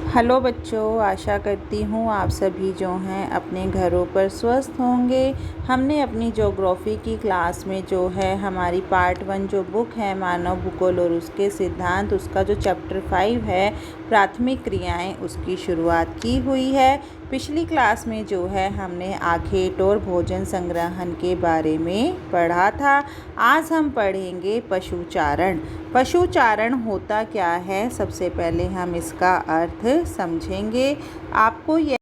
Hello बच्चों, आशा करती हूँ आप सभी जो हैं अपने घरों पर स्वस्थ होंगे। हमने अपनी ज्योग्राफी की क्लास में जो है हमारी पार्ट 1 जो बुक है मानव भूगोल और उसके सिद्धांत, उसका जो चैप्टर 5 है प्राथमिक क्रियाएं, उसकी शुरुआत की हुई है। पिछली क्लास में जो है हमने आखेट और भोजन संग्रहण के बारे में पढ़ा था। आज हम पढ़ेंगे पशुचारण। पशुचारण होता क्या है, सबसे पहले हम इसका अर्थ समझेंगे। आपको यह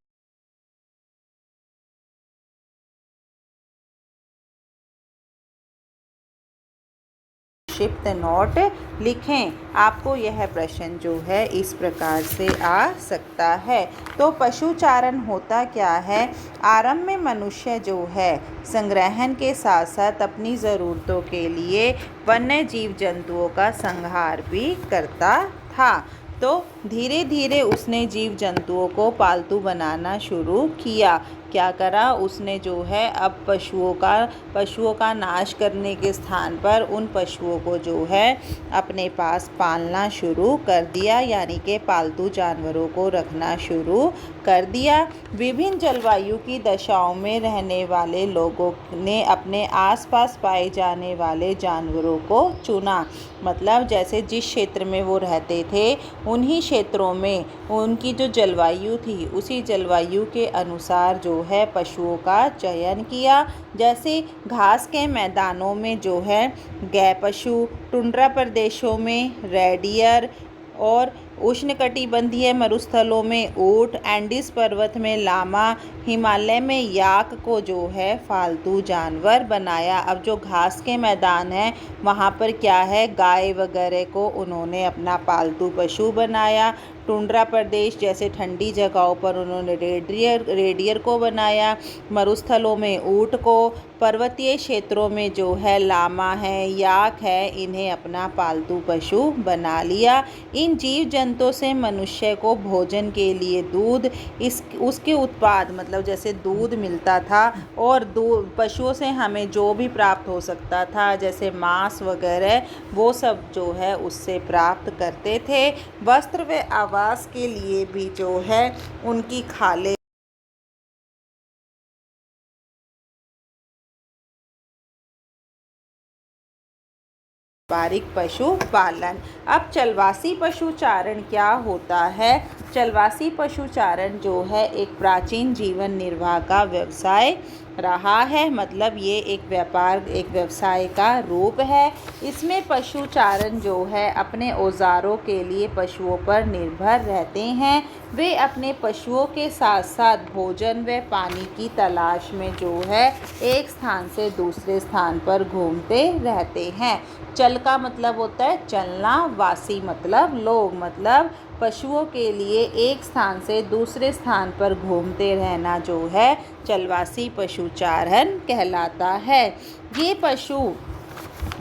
संक्षिप्त नोट लिखें। आपको यह प्रश्न जो है इस प्रकार से आ सकता है। तो पशुचारण होता क्या है? आरंभ में मनुष्य जो है संग्रहण के साथ साथ अपनी ज़रूरतों के लिए वन्य जीव जंतुओं का संहार भी करता था। तो धीरे धीरे उसने जीव जंतुओं को पालतू बनाना शुरू किया। क्या करा उसने जो है अब पशुओं का नाश करने के स्थान पर उन पशुओं को जो है अपने पास पालना शुरू कर दिया, यानी कि पालतू जानवरों को रखना शुरू कर दिया। विभिन्न जलवायु की दशाओं में रहने वाले लोगों ने अपने आसपास पाए जाने वाले जानवरों को चुना। मतलब जैसे जिस क्षेत्र में वो रहते थे उन्हीं क्षेत्रों में उनकी जो जलवायु थी उसी जलवायु के अनुसार जो है पशुओं का चयन किया। जैसे घास के मैदानों में जो है गै पशु, टुंड्रा प्रदेशों में रेडियर और उष्णकटिबंधीय मरुस्थलों में ऊंट, एंडीज पर्वत में लामा, हिमालय में याक को जो है फालतू जानवर बनाया। अब जो घास के मैदान हैं वहाँ पर क्या है, गाय वगैरह को उन्होंने अपना पालतू पशु बनाया। टुंड्रा प्रदेश जैसे ठंडी जगहों पर उन्होंने रेडियर को बनाया, मरुस्थलों में ऊंट को, पर्वतीय क्षेत्रों में जो है लामा है, याक है, इन्हें अपना पालतू पशु बना लिया। इन जीव जंतुओं से मनुष्य को भोजन के लिए दूध, उसके उत्पाद मतलब जैसे दूध मिलता था और पशुओं से हमें जो भी प्राप्त हो सकता था जैसे मांस वगैरह, वो सब जो है उससे प्राप्त करते थे। वस्त्र व आवास के लिए भी जो है उनकी खालें पारंपरिक पशुपालन। अब चलवासी पशुचारण क्या होता है? चलवासी पशुचारण जो है एक प्राचीन जीवन निर्वाह का व्यवसाय रहा है। मतलब ये एक व्यवसाय का रूप है। इसमें पशुचारण जो है अपने औजारों के लिए पशुओं पर निर्भर रहते हैं। वे अपने पशुओं के साथ साथ भोजन व पानी की तलाश में जो है एक स्थान से दूसरे स्थान पर घूमते रहते हैं। चल का मतलब होता है चलना, वासी मतलब लोग, मतलब पशुओं के लिए एक स्थान से दूसरे स्थान पर घूमते रहना जो है चलवासी पशुचारण कहलाता है। ये पशु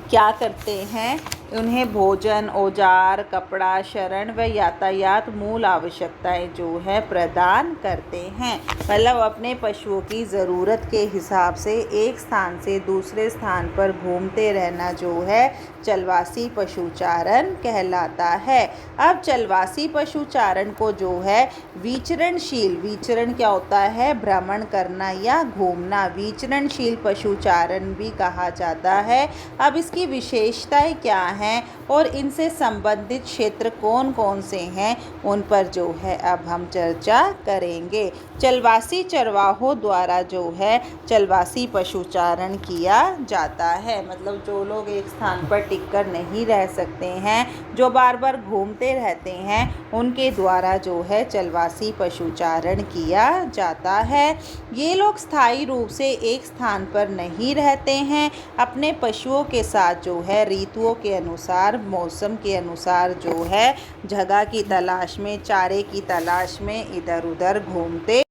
क्या करते हैं? उन्हें भोजन, औजार, कपड़ा, शरण व यातायात मूल आवश्यकताएं जो है प्रदान करते हैं। मतलब अपने पशुओं की ज़रूरत के हिसाब से एक स्थान से दूसरे स्थान पर घूमते रहना जो है चलवासी पशुचारण कहलाता है। अब चलवासी पशुचारण को जो है विचरण क्या होता है? भ्रमण करना या घूमना, विचरणशील पशुचारण भी कहा जाता है। अब इसकी विशेषताएं क्या हैं और इनसे संबंधित क्षेत्र कौन कौन से हैं, उन पर जो है अब हम चर्चा करेंगे। चलवासी चरवाहों द्वारा जो है चलवासी पशुचारण किया जाता है। मतलब जो लोग एक स्थान पर टिककर नहीं रह सकते हैं, जो बार बार घूमते रहते हैं, उनके द्वारा जो है चलवासी पशुचारण किया जाता है। ये लोग स्थायी रूप से एक स्थान पर नहीं रहते हैं। अपने पशुओं के साथ जो है ऋतुओं के अनुसार, मौसम के अनुसार जो है जगह की तलाश में, चारे की तलाश में इधर उधर घूमते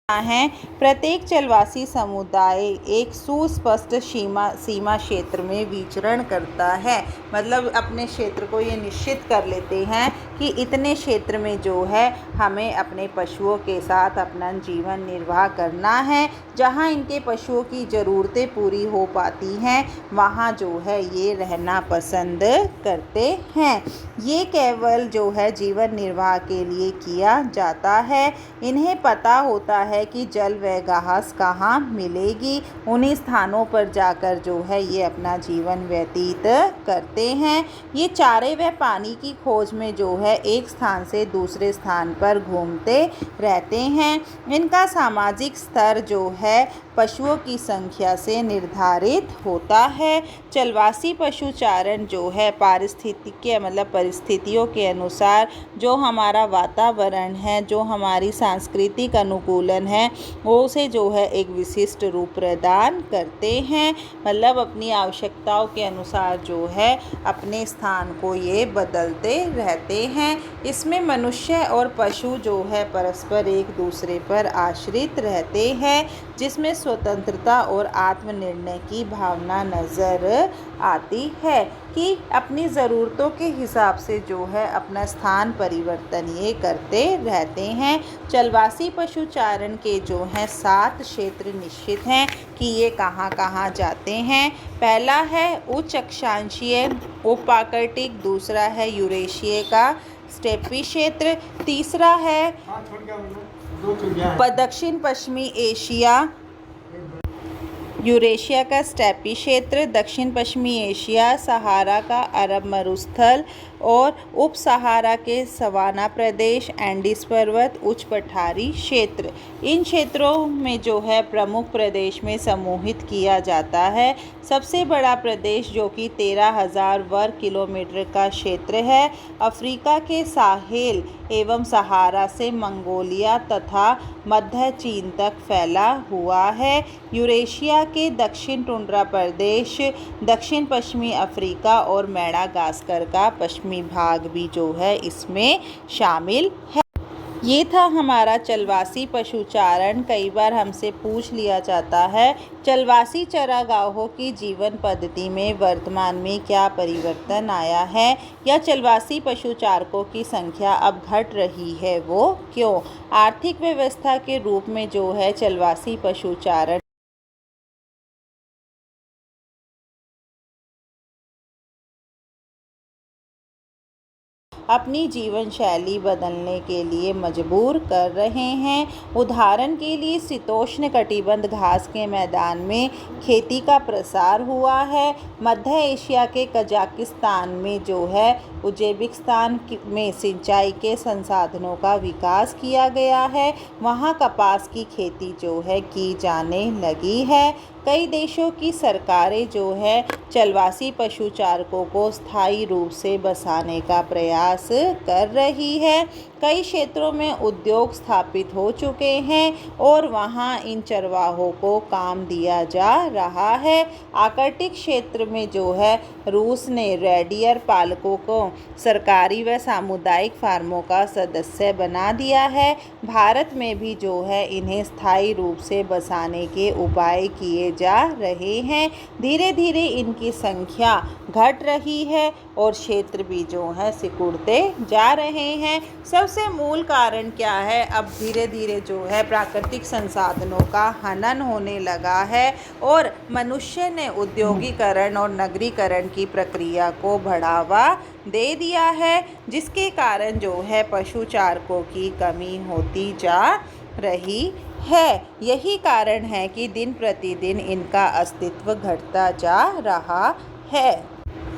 हैं। प्रत्येक चलवासी समुदाय एक सुस्पष्ट सीमा क्षेत्र में विचरण करता है। मतलब अपने क्षेत्र को ये निश्चित कर लेते हैं कि इतने क्षेत्र में जो है हमें अपने पशुओं के साथ अपना जीवन निर्वाह करना है। जहाँ इनके पशुओं की ज़रूरतें पूरी हो पाती हैं वहाँ जो है ये रहना पसंद करते हैं। ये केवल जो है जीवन निर्वाह के लिए किया जाता है। इन्हें पता होता है कि जल व घास कहाँ मिलेगी, उन्हीं स्थानों पर जाकर जो है ये अपना जीवन व्यतीत करते हैं। ये चारे व पानी की खोज में जो है एक स्थान से दूसरे स्थान पर घूमते रहते हैं। इनका सामाजिक स्तर जो है पशुओं की संख्या से निर्धारित होता है। चलवासी पशुचारण जो है पारिस्थितिक मतलब परिस्थितियों के अनुसार जो हमारा वातावरण है, जो हमारी सांस्कृतिक अनुकूलन है, वो उसे जो है एक विशिष्ट रूप प्रदान करते हैं। मतलब अपनी आवश्यकताओं के अनुसार जो है अपने स्थान को ये बदलते रहते हैं। इसमें मनुष्य और पशु जो है परस्पर एक दूसरे पर आश्रित रहते हैं, जिसमें स्वतंत्रता और आत्मनिर्णय की भावना नज़र आती है कि अपनी ज़रूरतों के हिसाब से जो है अपना स्थान परिवर्तन ये करते रहते हैं। चलवासी पशुचारण के जो हैं 7 क्षेत्र निश्चित हैं कि ये कहाँ कहाँ जाते हैं। पहला है उच्च अक्षांशीय उपार्कटिक, दूसरा है यूरेशिया का स्टेपी क्षेत्र, तीसरा है दक्षिण पश्चिमी एशिया यूरेशिया का स्टेपी क्षेत्र, दक्षिण पश्चिमी एशिया सहारा का अरब मरुस्थल और उप सहारा के सवाना प्रदेश, एंडीज पर्वत, उच्च पठारी क्षेत्र। इन क्षेत्रों में जो है प्रमुख प्रदेश में समूहित किया जाता है। सबसे बड़ा प्रदेश जो कि 13,000 वर्ग किलोमीटर का क्षेत्र है, अफ्रीका के साहेल एवं सहारा से मंगोलिया तथा मध्य चीन तक फैला हुआ है। यूरेशिया के दक्षिण टुंड्रा प्रदेश, दक्षिण पश्चिमी अफ्रीका और मेडागास्कर का पश्चिमी भाग भी जो है इसमें शामिल है। ये था हमारा चलवासी पशुचारण। कई बार हमसे पूछ लिया जाता है चलवासी चरागाहों की जीवन पद्धति में वर्तमान में क्या परिवर्तन आया है, या चलवासी पशुचारकों की संख्या अब घट रही है, वो क्यों। आर्थिक व्यवस्था के रूप में जो है चलवासी पशुचारण अपनी जीवन शैली बदलने के लिए मजबूर कर रहे हैं। उदाहरण के लिए शीतोष्ण कटिबंध घास के मैदान में खेती का प्रसार हुआ है। मध्य एशिया के कजाकिस्तान में जो है उज्बेकिस्तान में सिंचाई के संसाधनों का विकास किया गया है। वहाँ कपास की खेती जो है की जाने लगी है। कई देशों की सरकारें जो है चलवासी पशुचारकों को स्थायी रूप से बसाने का प्रयास कर रही है। कई क्षेत्रों में उद्योग स्थापित हो चुके हैं और वहाँ इन चरवाहों को काम दिया जा रहा है। आर्कटिक क्षेत्र में जो है रूस ने रेडियर पालकों को सरकारी व सामुदायिक फार्मों का सदस्य बना दिया है। भारत में भी जो है इन्हें स्थायी रूप से बसाने के उपाय किए जा रहे हैं। धीरे धीरे इनकी संख्या घट रही है और क्षेत्र भी जो है सिकुड़ते जा रहे हैं। सबसे मूल कारण क्या है, अब धीरे धीरे जो है प्राकृतिक संसाधनों का हनन होने लगा है और मनुष्य ने औद्योगिकरण और नगरीकरण की प्रक्रिया को बढ़ावा दे दिया है, जिसके कारण जो है पशुचारकों की कमी होती जा रही है। यही कारण है कि दिन प्रतिदिन इनका अस्तित्व घटता जा रहा है।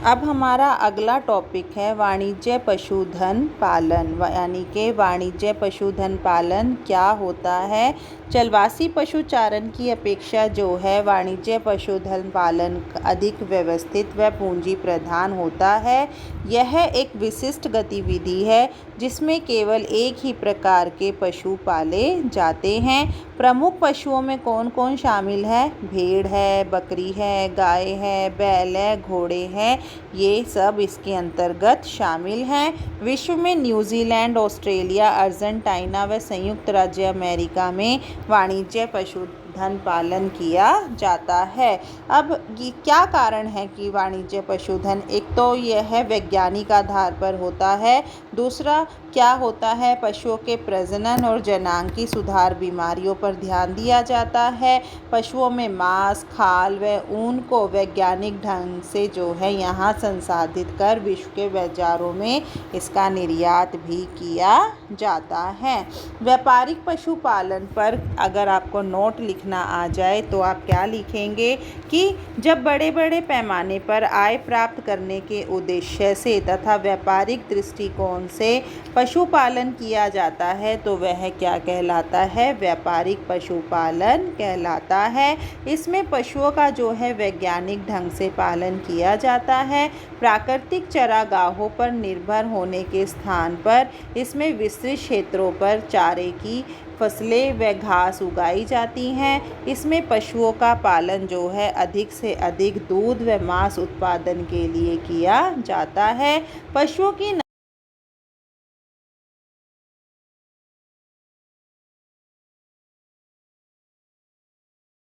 अब हमारा अगला टॉपिक है वाणिज्य पशुधन पालन, यानी कि वाणिज्य पशुधन पालन क्या होता है। चलवासी पशुचारण की अपेक्षा जो है वाणिज्य पशुधन पालन अधिक व्यवस्थित व पूंजी प्रधान होता है। यह एक विशिष्ट गतिविधि है जिसमें केवल एक ही प्रकार के पशु पाले जाते हैं। प्रमुख पशुओं में कौन कौन शामिल है, भेड़ है, बकरी है, गाय है, बैल है, घोड़े हैं, ये सब इसके अंतर्गत शामिल हैं। विश्व में न्यूजीलैंड, ऑस्ट्रेलिया, अर्जेंटीना व संयुक्त राज्य अमेरिका में वाणिज्य पशुधन पशुधन पालन किया जाता है। अब ये क्या कारण है कि वाणिज्य पशुधन, एक तो यह है वैज्ञानिक आधार पर होता है, दूसरा क्या होता है पशुओं के प्रजनन और जनांगी सुधार बीमारियों पर ध्यान दिया जाता है। पशुओं में मांस, खाल व ऊन को वैज्ञानिक ढंग से जो है यहाँ संसाधित कर विश्व के बाजारों में इसका निर्यात भी किया जाता है। व्यापारिक पशुपालन पर अगर आपको नोट लिखना आ जाए तो आप क्या लिखेंगे कि जब बड़े बड़े पैमाने पर आय प्राप्त करने के उद्देश्य से तथा व्यापारिक दृष्टिकोण से पशुपालन किया जाता है तो वह क्या कहलाता है, व्यापारिक पशुपालन कहलाता है। इसमें पशुओं का जो है वैज्ञानिक ढंग से पालन किया जाता है। प्राकृतिक चरागाहों पर निर्भर होने के स्थान पर इसमें विस्तृत क्षेत्रों पर चारे की फसलें व घास उगाई जाती हैं। इसमें पशुओं का पालन जो है अधिक से अधिक दूध व मांस उत्पादन के लिए किया जाता है। पशुओं की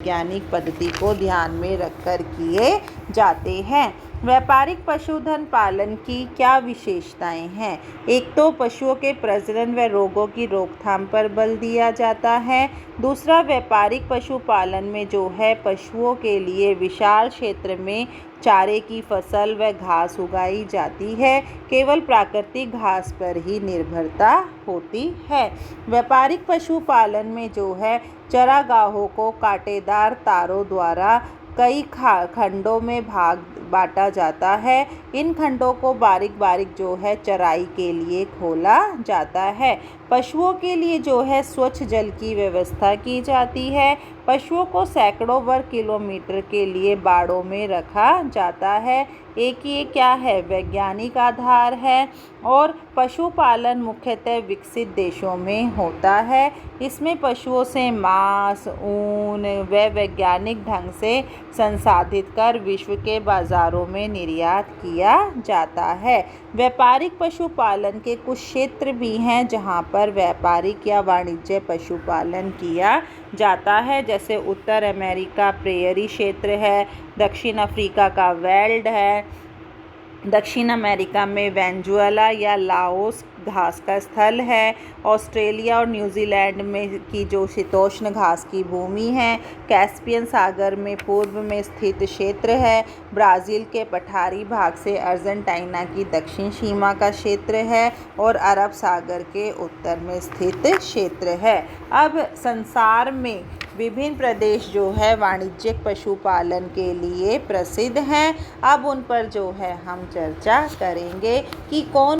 वैज्ञानिक पद्धति को ध्यान में रखकर किए जाते हैं। व्यापारिक पशुधन पालन की क्या विशेषताएं हैं? एक तो पशुओं के प्रजनन व रोगों की रोकथाम पर बल दिया जाता है। दूसरा, व्यापारिक पशुपालन में जो है पशुओं के लिए विशाल क्षेत्र में चारे की फसल व घास उगाई जाती है। केवल प्राकृतिक घास पर ही निर्भरता होती है। व्यापारिक पशुपालन में जो है चरागाहों को कांटेदार तारों द्वारा कई खंडों में बांटा जाता है। इन खंडों को बारीक बारीक जो है चराई के लिए खोला जाता है। पशुओं के लिए जो है स्वच्छ जल की व्यवस्था की जाती है। पशुओं को सैकड़ों वर्ग किलोमीटर के लिए बाड़ों में रखा जाता है। एक ये क्या है, वैज्ञानिक आधार है और पशुपालन मुख्यतः विकसित देशों में होता है। इसमें पशुओं से मांस, ऊन व वैज्ञानिक ढंग से संसाधित कर विश्व के बाजारों में निर्यात किया जाता है। व्यापारिक पशुपालन के कुछ क्षेत्र भी हैं जहां पर व्यापारिक या वाणिज्य पशुपालन किया जाता है, जैसे उत्तर अमेरिका प्रेयरी क्षेत्र है, दक्षिण अफ्रीका का वेल्ड है, दक्षिण अमेरिका में वेनेजुएला या लाओस घास का स्थल है, ऑस्ट्रेलिया और न्यूजीलैंड में की जो शीतोष्ण घास की भूमि है, कैस्पियन सागर में पूर्व में स्थित क्षेत्र है, ब्राज़ील के पठारी भाग से अर्जेंटीना की दक्षिण सीमा का क्षेत्र है और अरब सागर के उत्तर में स्थित क्षेत्र है। अब संसार में विभिन्न प्रदेश जो है वाणिज्यिक पशुपालन के लिए प्रसिद्ध हैं। अब उन पर जो है हम चर्चा करेंगे कि कौन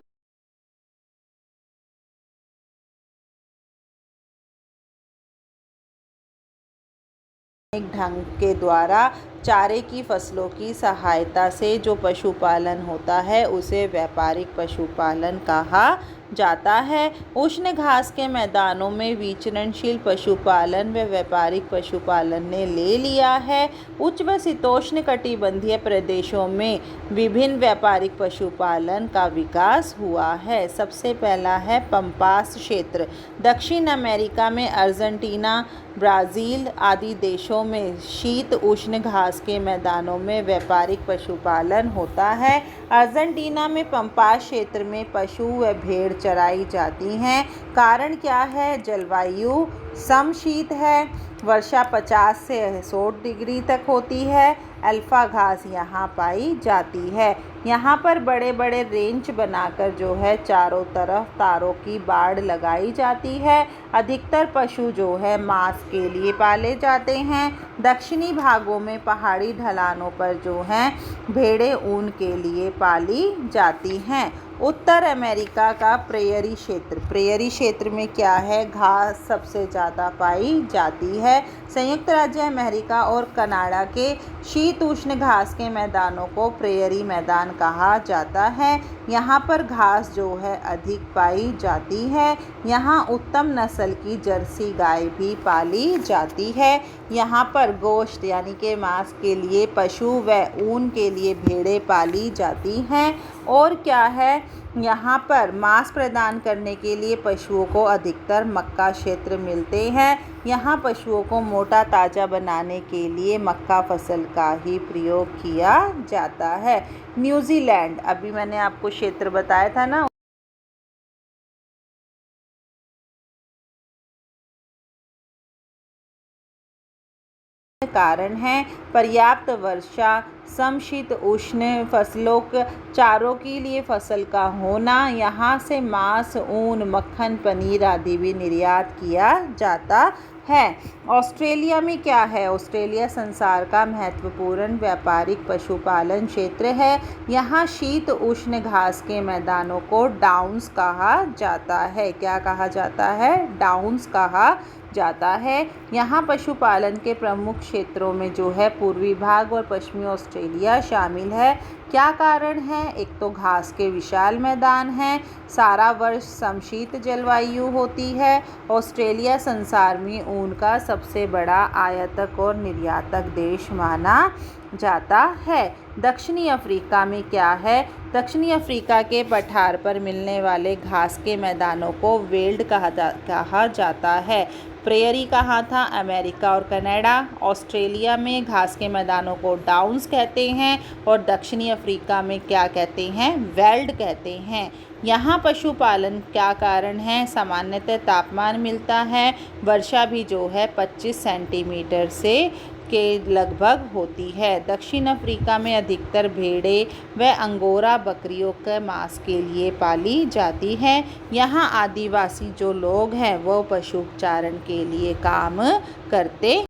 ढंग के द्वारा चारे की फसलों की सहायता से जो पशुपालन होता है उसे व्यापारिक पशुपालन कहा जाता है। उष्ण घास के मैदानों में विचरणशील पशुपालन व व्यापारिक पशुपालन ने ले लिया है। उच्च व शीतोष्ण कटिबंधीय प्रदेशों में विभिन्न व्यापारिक पशुपालन का विकास हुआ है। सबसे पहला है पंपास क्षेत्र। दक्षिण अमेरिका में अर्जेंटीना, ब्राज़ील आदि देशों में शीत उष्ण घास के मैदानों में व्यापारिक पशुपालन होता है। अर्जेंटीना में पंपास क्षेत्र में पशु व भेड़ चराई जाती हैं। कारण क्या है? जलवायु समशीत है, वर्षा 50 से 100 डिग्री तक होती है, अल्फा घास यहाँ पाई जाती है। यहाँ पर बड़े बड़े रेंच बनाकर जो है चारों तरफ तारों की बाड़ लगाई जाती है। अधिकतर पशु जो है मांस के लिए पाले जाते हैं। दक्षिणी भागों में पहाड़ी ढलानों पर जो हैं भेड़ें ऊन के लिए पाली जाती हैं। उत्तर अमेरिका का प्रेयरी क्षेत्र। प्रेयरी क्षेत्र में क्या है? घास सबसे ज़्यादा पाई जाती है। संयुक्त राज्य अमेरिका और कनाडा के शीत उष्ण घास के मैदानों को प्रेयरी मैदान कहा जाता है। यहाँ पर घास जो है अधिक पाई जाती है। यहाँ उत्तम नस्ल की जर्सी गाय भी पाली जाती है। यहाँ पर गोश्त यानी कि मांस के लिए पशु व ऊन के लिए भेड़ें पाली जाती हैं। और क्या है, यहाँ पर मांस प्रदान करने के लिए पशुओं को अधिकतर मक्का क्षेत्र मिलते हैं। यहाँ पशुओं को मोटा ताज़ा बनाने के लिए मक्का फसल का ही प्रयोग किया जाता है। न्यूजीलैंड, अभी मैंने आपको क्षेत्र बताया था ना, कारण है पर्याप्त वर्षा, समशीत उष्ण फसलों चारों के लिए फसल का होना। यहाँ से मांस, ऊन, मक्खन, पनीर आदि भी निर्यात किया जाता है। ऑस्ट्रेलिया में क्या है, ऑस्ट्रेलिया संसार का महत्वपूर्ण व्यापारिक पशुपालन क्षेत्र है। यहाँ शीत उष्ण घास के मैदानों को डाउन्स कहा जाता है। क्या कहा जाता है? डाउन्स कहा जाता है। यहाँ पशुपालन के प्रमुख क्षेत्रों में जो है पूर्वी भाग और पश्चिमी ऑस्ट्रेलिया शामिल है। क्या कारण है? एक तो घास के विशाल मैदान हैं, सारा वर्ष समशीत जलवायु होती है। ऑस्ट्रेलिया संसार में ऊन का सबसे बड़ा आयातक और निर्यातक देश माना जाता है। दक्षिणी अफ्रीका में क्या है? दक्षिणी अफ्रीका के पठार पर मिलने वाले घास के मैदानों को वेल्ड कहा जाता है। प्रेयरी कहाँ था? अमेरिका और कनाडा। ऑस्ट्रेलिया में घास के मैदानों को डाउन्स कहते हैं और दक्षिणी अफ्रीका में क्या कहते हैं? वेल्ड कहते हैं। यहाँ पशुपालन क्या कारण है? सामान्यतः तापमान मिलता है, वर्षा भी जो है 25 सेंटीमीटर से के लगभग होती है। दक्षिण अफ्रीका में अधिकतर भेड़ें व अंगोरा बकरियों के मांस के लिए पाली जाती हैं। यहाँ आदिवासी जो लोग हैं वो पशु चारण के लिए काम करते